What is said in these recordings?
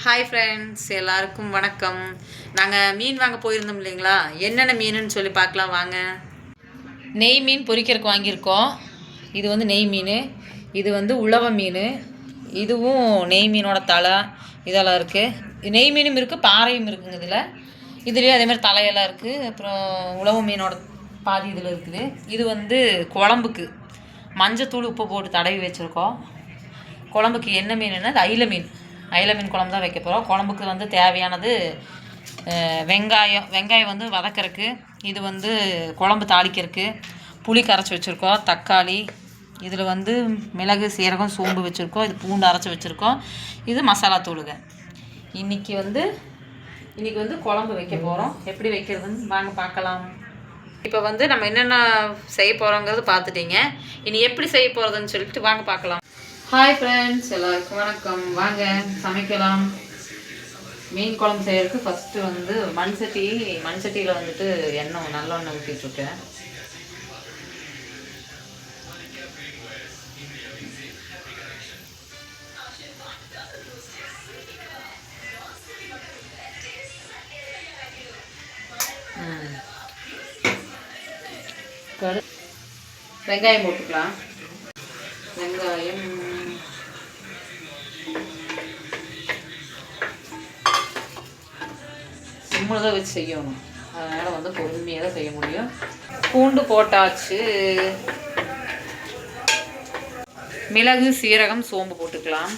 Hi friends, எல்லாருக்கும் வணக்கம். நாங்கள் மீன் வாங்க போயிருந்தோம் இல்லைங்களா, என்னென்ன மீனுன்னு சொல்லி பார்க்கலாம் வாங்க. நெய் மீன் பொரிக்கிறதுக்கு வாங்கியிருக்கோம். இது வந்து நெய் மீன், இது வந்து உலவ மீன், இதுவும் நெய் மீனோட தலை இதெல்லாம் இருக்குது. நெய் மீனும் இருக்குது, பாறையும் இருக்குங்க இதில். இதுலேயே அதேமாதிரி தலையெல்லாம் இருக்குது. அப்புறம் உலவ மீனோட பாதி இதில் இருக்குது. இது வந்து குழம்புக்கு மஞ்சத்தூள் உப்பு போட்டு தடவி வச்சுருக்கோம். குழம்புக்கு என்ன மீனுன்னா அது அயில மீன் குழம்பு தான் வைக்க போகிறோம். குழம்புக்கு வந்து தேவையானது வெங்காயம் வந்து வதக்கிறதுக்கு, இது வந்து குழம்பு தாளிக்கிறதுக்கு புளி கரைச்சி வச்சுருக்கோம், தக்காளி, இதில் வந்து மிளகு சீரகம் சோம்பு வச்சுருக்கோம், இது பூண்டு அரைச்சி வச்சுருக்கோம், இது மசாலா தூளுங்க. இன்றைக்கி வந்து குழம்பு வைக்க போகிறோம். எப்படி வைக்கிறதுன்னு வாங்க பார்க்கலாம். இப்போ வந்து நம்ம என்னென்ன செய்ய போகிறோங்கிறது பார்த்துட்டீங்க. இனி எப்படி செய்ய போகிறதுன்னு சொல்லிட்டு வாங்க பார்க்கலாம். ஹாய் ஃப்ரெண்ட்ஸ், எல்லாருக்கும் வணக்கம். வாங்க சமைக்கலாம். மீன் குழம்பு செய்யறதுக்கு ஃபஸ்ட்டு வந்து மண் சட்டியில் வந்துட்டு நல்லெண்ணெய் ஊற்றிட்டுருக்கேன். வெங்காயம் போட்டுக்கலாம். வெங்காயம் சிம்மில் தான் வச்சு செய்யணும், அதனால் வந்து பொறுமையாக தான் செய்ய முடியும். பூண்டு போட்டாச்சு, மிளகு சீரகம் சோம்பு போட்டுக்கலாம்.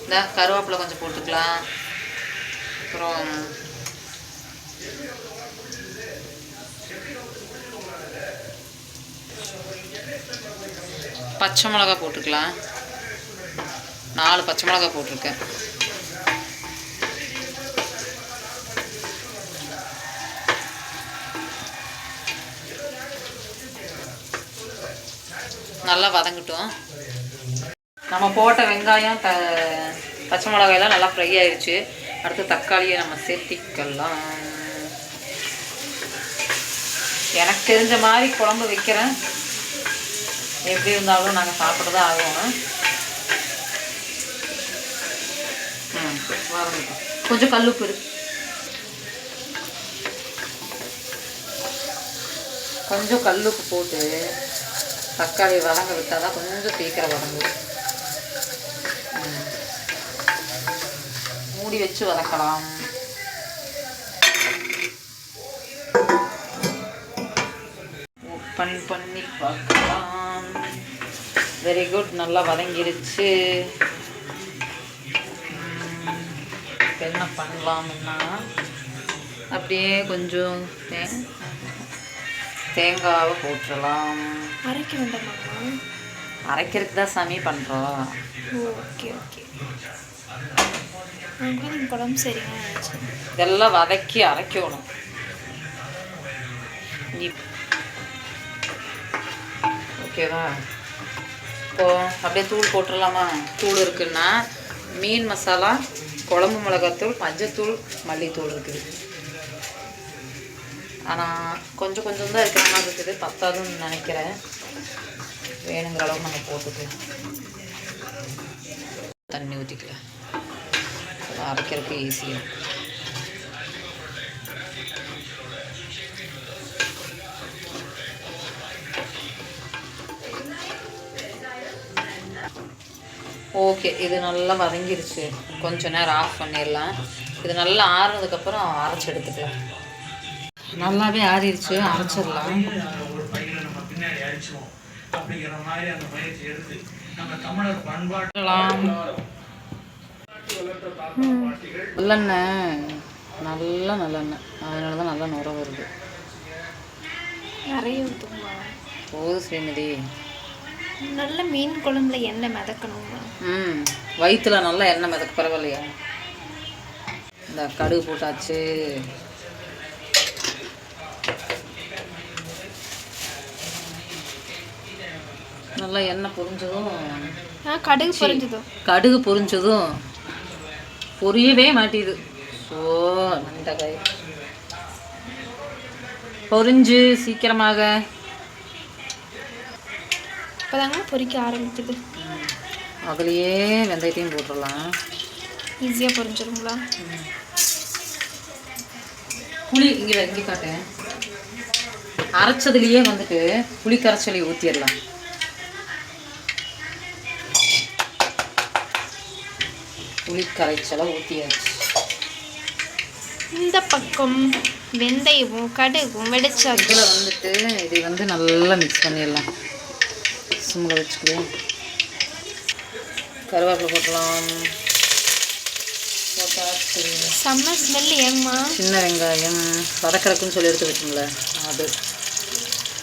இந்த கருவேப்பிலை கொஞ்சம் போட்டுக்கலாம். அப்புறம் பச்சை மிளகா போட்டுக்கலாம். 4 பச்சை மிளகா போட்டிருக்கேன். நல்லா வதங்கட்டும். நம்ம போட்ட வெங்காயம் பச்சை மிளகாயெல்லாம் நல்லா ஃப்ரை ஆயிடுச்சு. அடுத்து தக்காளியை நம்ம சேர்த்திக்கலாம். எனக்கு தெரிஞ்ச மாதிரி குழம்பு வைக்கிறேன். எப்படி இருந்தாலும் நாங்கள் சாப்பிட தான் ஆகணும். கொஞ்சம் கல்லுப்பு போட்டு தக்காளி வதங்க விட்டால் தான் கொஞ்சம் சீக்கிரம் வதங்கும். மூடி வச்சு வதக்கலாம். ஓப்பன் பண்ணி பார்க்கலாம். வெரி குட், நல்லா வதங்கிருச்சு. என்ன பண்ணலாம்னா அப்படியே கொஞ்சம் தேங்காவை போட்டுடலாம். அரைக்க வேண்டாமா? அரைக்கிறதுக்கு தான் சாமி பண்ணுறோம். Okay okay. குழம்பு சரிங்க. இதெல்லாம் வதக்கி அரைக்கணும். ஓகேவா? இப்போது அப்படியே தூள் போட்டுடலாமா? தூள் இருக்குன்னா மீன் மசாலா, குழம்பு மிளகாத்தூள், மஞ்சத்தூள், மல்லித்தூள் இருக்குது. ஆனால் கொஞ்சம் தான் இருக்கிற மாதிரி இருக்குது, பத்தாதுன்னு நினைக்கிறேன். வேணுங்கிற அளவு நம்ம போட்டுக்கலாம். தண்ணி ஊற்றிக்கலாம், அரைக்கிறதுக்கு ஈஸியாக. ஓகே, இது நல்லா வதங்கிருச்சு. கொஞ்சம் நேரம் ஆஃப் பண்ணிடலாம். இது நல்லா ஆறுனதுக்கப்புறம் அரைச்சி எடுத்துக்கலாம். நல்லாவே ஆறிடுச்சு, அரைச்சிடலாம். நல்லெண்ணெய், நல்லெண்ணெய், அதனால தான் நல்லா நுர வருது. நிறைய ஊற்றுமா? போது ஸ்ரீமதி. நல்ல மீன் குழம்புல எண்ணெய் மிதக்கணுமா? வயிற்றுல நல்லா எண்ணெய் மிதக்க பரவாயில்லையா? இந்த கடுகு போட்டாச்சு. நல்லா எண்ணெய் பொரிஞ்சதும் கடுகு பொரிஞ்சதும் பொரியவே மாட்டேது. நண்டகாய் பொரிஞ்சு சீக்கிரமாக இப்போதாங்க பொரிக்க ஆரம்பிக்குது. அதுலேயே வெந்தயத்தையும் போட்டுடலாம். ஈஸியாக பொரிஞ்சிருங்களா? புளி இங்கே காட்டேன். அரைச்சதுலேயே வந்துட்டு புளி கரைச்சலை ஊற்றிடலாம். புளி கரைச்சலை ஊற்றியாச்சு. இந்த பக்கம் வெந்தயமும் கடுகும் வெடிச்சாச்சு. இதில் வந்துட்டு இதை வந்து நல்லா மிக்ஸ் பண்ணிடலாம். சிம்மில் வச்சுக்குவோம். கருவேப்பிலை போட்டலாம். போட்டாச்சு. செம்ம ஸ்மெல். ஏம்மா சின்ன வெங்காயம் வதக்கிறக்குன்னு சொல்லி எடுத்து வச்சுங்கள அது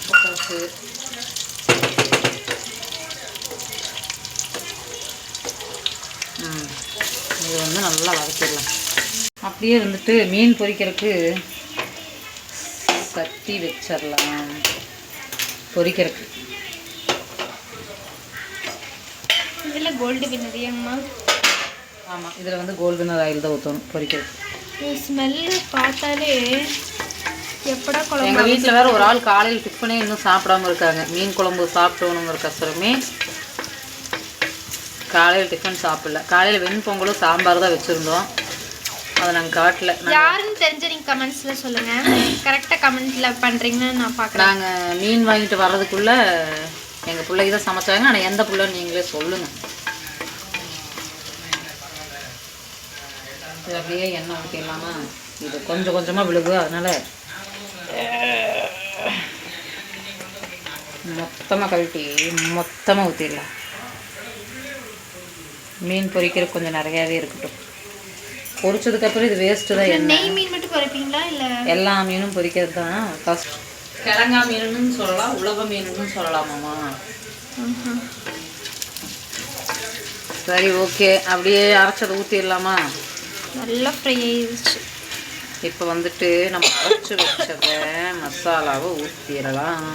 போட்டாச்சு. இது வந்து நல்லா வதக்கிடலாம். அப்படியே வந்துட்டு மீன் பொரிக்கிறதுக்கு சட்டி வச்சிடலாம். பொரிக்கிறதுக்கு இதில் கோல்டு வினர். ஏம்மா? ஆமாம், இதில் வந்து கோல்டுனர் ஆயில் தான் ஊற்றணும் பொரிக்கிறதுக்கு. ஸ்மெல்லு பார்த்தாலே எப்படா குழம்பு. எங்கள் வீட்டில் வேறு ஒரு ஆள் காலையில் டிஃபனே இன்னும் சாப்பிடாம இருக்காங்க. மீன் குழம்பு சாப்பிட்டோனுங்கிற கஷ்டமே காலையில் டிஃபன் சாப்பிடல. காலையில் வெண்பொங்கலும் சாம்பார் தான் வச்சுருந்தோம். அதை நாங்கள் காட்டல. யாருன்னு தெரிஞ்ச நீங்கள் கமெண்ட்ஸில் சொல்லுங்கள். கரெக்டாக கமெண்ட்டில் பண்ணுறீங்கன்னு நான் பார்க்குறேன். நாங்கள் மீன் வாங்கிட்டு வர்றதுக்குள்ளே எங்கள் பிள்ளைக்கு தான் சமைச்சாங்க. ஆனால் எந்த பிள்ளைன்னு நீங்களே சொல்லுங்கள். இது அப்படியே எண்ணெய் ஊற்றிடலாமா? இது கொஞ்சம் கொஞ்சமாக விழுகு. அதனால் மொத்தமாக கழட்டி மொத்தமாக ஊற்றிடலாம். மீன் பொரிக்கிறது கொஞ்சம் நிறையாவே இருக்கட்டும். பொரிச்சதுக்கப்புறம் இது வேஸ்ட்டு தான். எண்ணெய் நெய் மீன் மட்டும் பொரிப்பீங்களா இல்லை எல்லா மீனும் பொரிக்கிறது தான் ஃபஸ்ட். கிழங்கா மீனுன்னு சொல்லலாம், உலக மீனுன்னு சொல்லலாமாம்மா. சரி, ஓகே. அப்படியே அரைச்சதை ஊற்றிடலாமா? நல்லா ஃப்ரை ஆயிடுச்சு. இப்போ வந்துட்டு நம்ம அரைச்சி வச்சத மசாலாவை ஊற்றிடலாம்.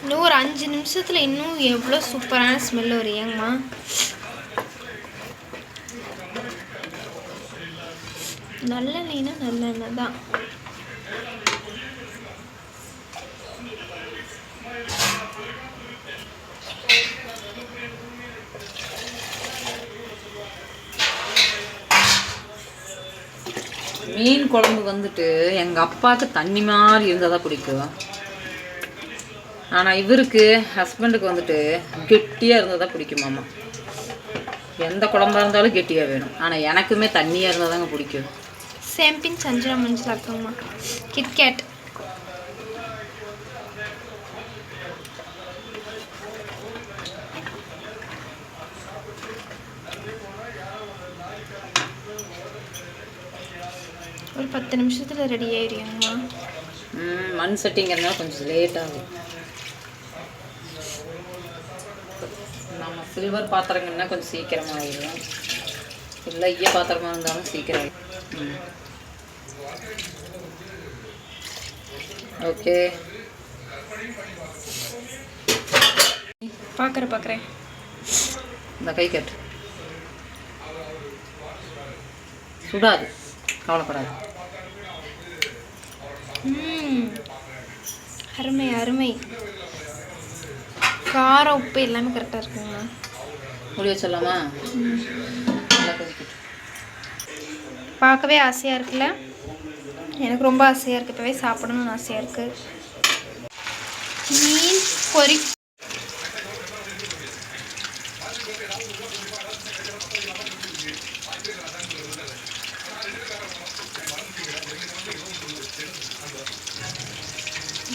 இன்னும் ஒரு 5 நிமிஷத்தில் இன்னும் எவ்வளோ சூப்பரான ஸ்மெல் வரும். ஏங்கம்மா? நல்லெண்ணெய்னா நல்லெண்ணெய் தான். மீன் குழம்பு வந்துட்டு எங்கள் அப்பாவுக்கு தண்ணி மாதிரி இருந்தால் தான் பிடிக்கும். ஆனால் இவருக்கு ஹஸ்பண்டுக்கு வந்துட்டு கெட்டியாக இருந்தால் தான் பிடிக்குமாம்மா. எந்த குழம்பா இருந்தாலும் கெட்டியாக வேணும். ஆனால் எனக்குமே தண்ணியாக இருந்தால் தாங்க பிடிக்கும். சேம்பின் சஞ்சனா மஞ்சள் ஆக்குங்கம்மா. கிட்கேட். ஒரு 10 நிமிஷத்தில் ரெடி ஆயிடுங்கம்மா. மண் சட்டிங்கிறதுனால கொஞ்சம் லேட் ஆகும். நம்ம சில்வர் பாத்திரங்கன்னா கொஞ்சம் சீக்கிரமாக ஆகிடும். இல்லை ஐயா பாத்திரமாக இருந்தாலும் சீக்கிரம் ஆகிடும். ஓகே, பார்க்குறேன். இந்த கை கட்டு சுடாது, கவலைப்படாது. அருமை அருமை. காரம் உப்பு எல்லாமே கரெக்டாக இருக்குங்களா? முடி வச்சிடலாமா? நல்லா கொதிக்கட்டும். பார்க்கவே ஆசையாக இருக்குல்ல? எனக்கு ரொம்ப ஆசையாக இருக்குது. இப்போவே சாப்பிடணும்னு ஆசையாக இருக்குது. மீன் பொரி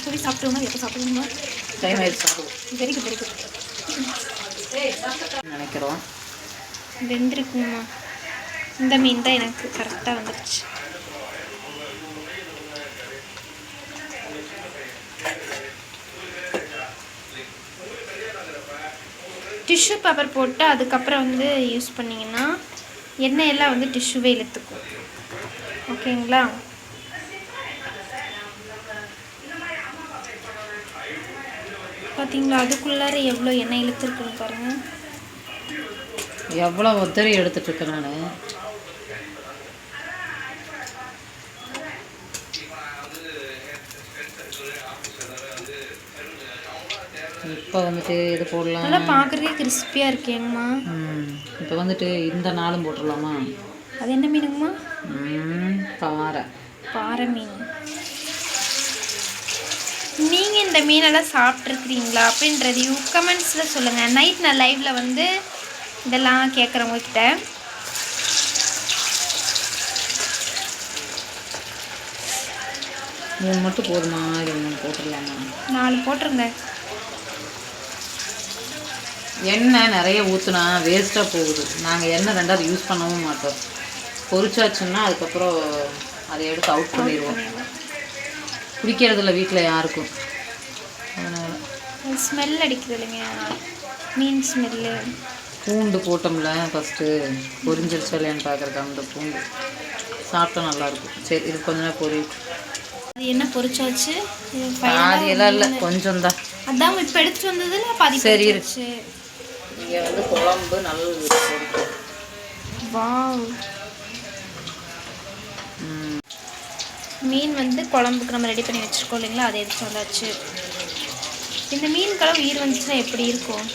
பொரி சாப்பிடுவோமா? எப்போ சாப்பிடுவோமா? டைம் ஆயிடுச்சு, சாப்பிடுவோம். Very good very good. நினைக்கிறோம் வெந்திருக்குங்கம்மா. இந்த மீன் தான் எனக்கு கரெக்டாக வந்துடுச்சு. டிஷ்யூ பேப்பர் போட்டு அதுக்கப்புறம் வந்து யூஸ் பண்ணிங்கன்னா எண்ணெய் எல்லாம் வந்து டிஷ்யூவே இழுத்துக்கும். ஓகேங்களா? பார்த்தீங்களா அதுக்குள்ளார எவ்வளோ எண்ணெய் இழுத்துருக்குன்னு பாருங்கள். எவ்வளோ ஒத்தரி எடுத்துட்ருக்கேன் நான். இப்போ வந்துட்டு இது போடலாம். நல்லா பார்க்குறதே கிறிஸ்பியாக இருக்கேங்கம்மா. இப்போ வந்துட்டு இந்த நாளும் போட்டுடலாமா? அது என்ன மீனுங்கம்மா? பாறை. பாறை மீன். நீங்கள் இந்த மீனெல்லாம் சாப்பிட்ருக்குறீங்களா அப்படின்றதையும் கமெண்ட்ஸில் சொல்லுங்கள். நைட் நான் லைவில் வந்து இதெல்லாம் கேட்குறவங்க கிட்ட. மூணு மட்டும் போதுமா? இது 3 போட்டுடலாமா? 4 போட்டுருங்க. எண்ணெய் நிறைய ஊற்றுனா வேஸ்ட்டாக போகுது. நாங்கள் எண்ணெய் 2வது யூஸ் பண்ணவும் மாட்டோம். பொரிச்சாச்சுன்னா அதுக்கப்புறம் அதை எடுத்து அவுட் பண்ணிடுவோம். பிடிக்கிறதில்ல வீட்டில் யாருக்கும். அதனால் ஸ்மெல் அடிக்குது இல்லைங்க, மீன் ஸ்மெல்லு. பூண்டு போட்டோம்ல ஃபஸ்ட்டு, பொரிஞ்சிருச்சா இல்லையான்னு பார்க்குறக்கு அந்த பூண்டு சாப்பிட்டா நல்லாயிருக்கும். சரி, இது கொஞ்ச நேரம் பொரியும். அது என்ன பொரிச்சாச்சு? பாதி எல்லாம் இல்லை, கொஞ்சம் தான். அதான் இப்போ எடுத்துட்டு வந்ததுல பாதி. சரி இருந்துச்சு. இங்கே வந்து குழம்பு நல்லது பொரிக்கும். வாவ். மீன் வந்து குழம்புக்கு நம்ம ரெடி பண்ணி வச்சுருக்கோம் இல்லைங்களா, அதை எடுத்து வந்தாச்சு. இந்த மீனுக்கெல்லாம் உயிர் வந்துச்சுன்னா எப்படி இருக்கும்?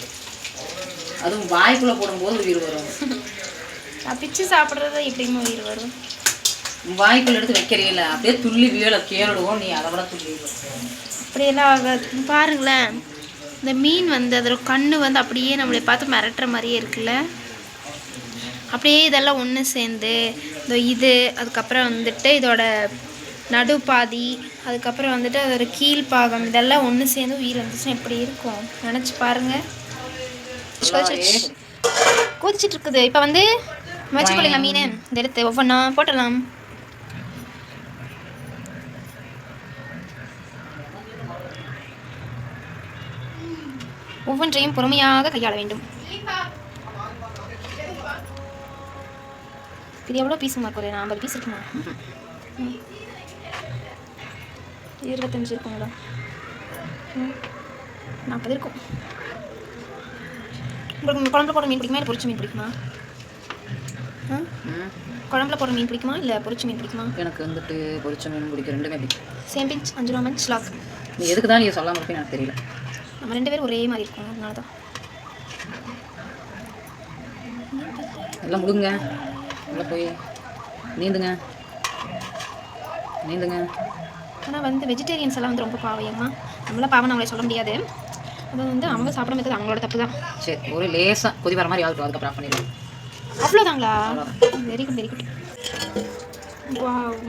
அதுவும் வாய்க்குள்ளே போடும்போது உயிர் வரும். நான் பிச்சு சாப்பிட்றது எப்படிமா உயிர் வரும்? வாய்க்குள்ள எடுத்து வைக்கிறீங்கள, அப்படியே துள்ளி வீழ கேளுடுவோம். நீ அதை விட துள்ளி அப்படியெல்லாம் ஆகாது. பாருங்களேன், இந்த மீன் வந்து அதோட கண்ணு வந்து அப்படியே நம்மளை பார்த்து மிரட்டுற மாதிரியே இருக்குல்ல. அப்படியே இதெல்லாம் ஒன்று சேர்ந்து இது அதுக்கப்புறம் வந்துட்டு இதோட நடுப்பாதி, அதுக்கப்புறம் வந்துட்டு அதோட கீழ்ப்பாகம், இதெல்லாம் ஒன்று சேர்ந்து உயிர் வந்துச்சுன்னா எப்படி இருக்கும் நினச்சி பாருங்கள். கொதிச்சிட்டு இருக்குது. இப்போ வந்து வச்சுக்கொள்ளுங்க மீன். இந்த எடுத்து ஒவ்வொன்றா போட்டலாம். ஒவ்வொன்றையும் பொறுமையாக கையாள வேண்டும். இது எவ்வளோ பீஸுமா இருக்கும்? ஒரு 50 பீஸ் இருக்குமா? 25 இருக்குங்களா? 40 இருக்கும். உங்களுக்கு குழம்புல போடுற மீன் பிடிக்குமா இல்லை பொரிச்ச மீன் பிடிக்குமா? குழம்புல போடுற மீன் பிடிக்குமா இல்லை பொரிச்ச மீன் பிடிக்குமா? எனக்கு வந்துட்டு பொரிச்ச மீன் பிடிக்கும். ரெண்டுமே பிடிக்கும். சேம் பிஞ்ச் 5 ரூபா மஞ்ச் லாக். நீ எதுக்கு தான் நீ சொல்லாமல் இருப்பேன்னு எனக்கு தெரியல. நம்ம 2 பேரும் ஒரே மாதிரி இருக்கோம், அதனால தான். எல்லாம் முடுங்க, உள்ள போய் நீந்துங்க. ஆனால் வந்து வெஜிடேரியன்ஸ் எல்லாம் வந்து ரொம்ப பாவையம்மா. நம்மளாம் பாவம் அவங்களே சொல்ல முடியாது. அது வந்து அவங்க சாப்பிட முடியாது, அவங்களோட தப்பு தான். சரி, ஒரு லேசாக கொதி வர மாதிரி ஆகட்டும், அதுக்கப்புறம் பண்ணிடுவோம். அவ்வளோதாங்களா? Very good, very good. Wow,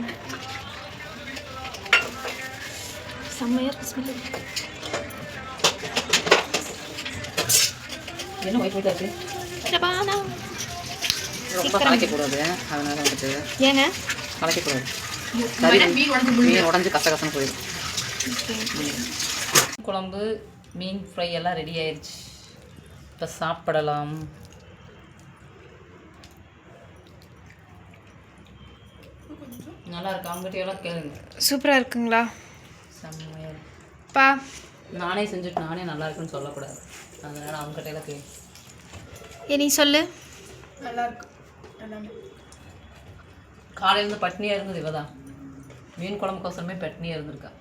செம்மையாக ஸ்மெல். என்ன ஒயிட் ஒயிட்டாக இருக்குது? ரொம்ப கலைக்கக்கூடாது, அதனால வந்துட்டு ஏங்க கலைக்கக்கூடாது. மீன் உடஞ்சி கசகசன்னு போயிடும். குழம்பு மீன் ஃப்ரை எல்லாம் ரெடி ஆயிடுச்சு. இப்போ சாப்பிடலாம். நல்லா இருக்கு. அவங்ககிட்ட எல்லாம் கேளுங்க. சூப்பராக இருக்குங்களா? செம்மையாக பா. நானே செஞ்சுட்டு நானே நல்லா இருக்குன்னு சொல்லக்கூடாது, அதனால அவங்ககிட்ட எல்லாம் கேளு. நீ சொல்லு. நல்லா இருக்கு. காலையிலேருந்து பட்னியாக இருந்தது இவ தான். மீன் குழம்புக்கோசரமே பட்னியாக இருந்திருக்கா.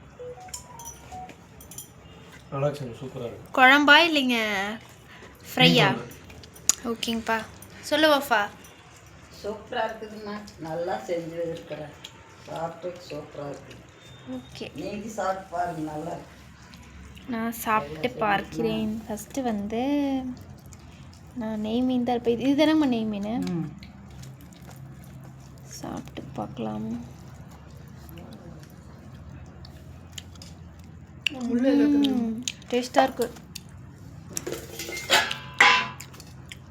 நல்லா இருக்கு, சூப்பராக இருக்கு. குழம்பா இல்லைங்க ஃப்ரையா? ஓகேங்கப்பா, சொல்லுவாப்பா. சூப்பராக இருக்குதுண்ணா, நல்லா செஞ்சு இருக்கிறேன். சாப்பிட்டு சூப்பராக இருக்குது. ஓகே, நீங்கள் சாப்பிட்டு பாருங்க, நல்லா இருக்கு. நான் சாப்பிட்டு பார்க்கிறேன். ஃபஸ்ட்டு வந்து நான் நெய் மீன் தான் இருப்பேன். இது தானேம்மா நெய் மீன்? சாப்பிட்டு பார்க்கலாம். டேஸ்ட்டாக இருக்கு,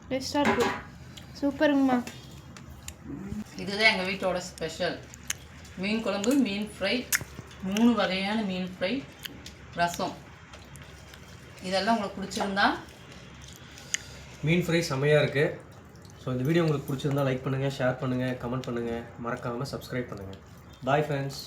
டேஸ்ட்டாக இருக்கு. சூப்பருங்கம்மா. இதுதான் எங்கள் வீட்டோட ஸ்பெஷல். மீன் குழம்பு, மீன் ஃப்ரை, 3 வகையான மீன் ஃப்ரை, ரசம். இதெல்லாம் உங்களுக்கு பிடிச்சிருந்தா மீன் ஃப்ரை செம்மையாக இருக்குது. ஸோ இந்த வீடியோ உங்களுக்கு பிடிச்சிருந்தா லைக் பண்ணுங்கள், ஷேர் பண்ணுங்கள், கமெண்ட் பண்ணுங்கள், மறக்காமல் சப்ஸ்கிரைப் பண்ணுங்கள். Bye friends.